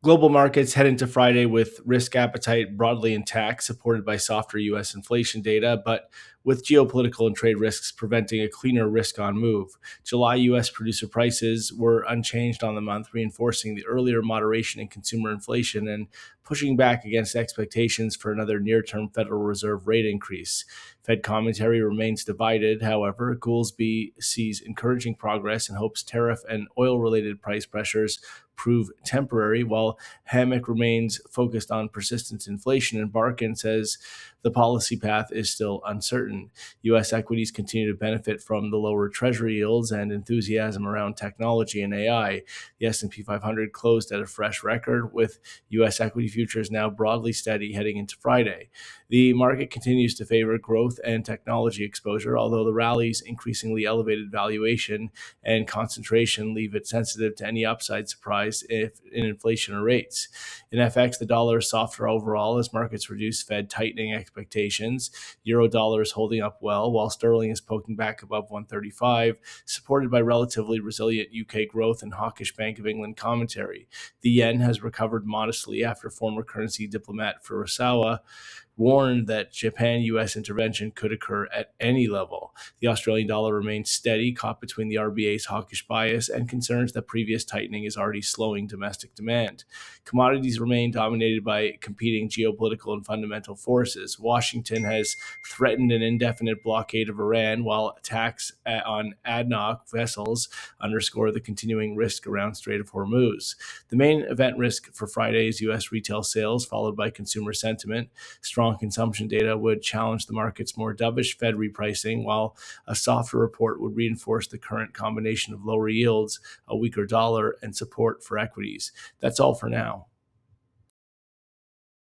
Global markets head into Friday with risk appetite broadly intact, supported by softer U.S. inflation data, but with geopolitical and trade risks preventing a cleaner risk on move. July U.S. producer prices were unchanged on the month, reinforcing the earlier moderation in consumer inflation and pushing back against expectations for another near term Federal Reserve rate increase. Fed commentary remains divided. However, Goolsbee sees encouraging progress and hopes tariff and oil related price pressures prove temporary, while Hammock remains focused on persistent inflation, and Barkin says the policy path is still uncertain. U.S. equities continue to benefit from the lower treasury yields and enthusiasm around technology and AI. The S&P 500 closed at a fresh record, with U.S. equity futures now broadly steady heading into Friday. The market continues to favor growth and technology exposure, although the rally's increasingly elevated valuation and concentration leave it sensitive to any upside surprise if in inflation or rates. In FX, the dollar is softer overall as markets reduce Fed tightening expectations. Euro dollar is holding up well, while sterling is poking back above 135, supported by relatively resilient UK growth and hawkish Bank of England commentary. The yen has recovered modestly after former currency diplomat Furusawa warned that Japan-US intervention could occur at any level. The Australian dollar remains steady, caught between the RBA's hawkish bias and concerns that previous tightening is already slowing domestic demand. Commodities remain dominated by competing geopolitical and fundamental forces. Washington has threatened an indefinite blockade of Iran, while attacks on ADNOC vessels underscore the continuing risk around Strait of Hormuz. The main event risk for Friday is U.S. retail sales, followed by consumer sentiment. Strong consumption data would challenge the market's more dovish Fed repricing, while a softer report would reinforce the current combination of lower yields, a weaker dollar, and support for equities. That's all for now.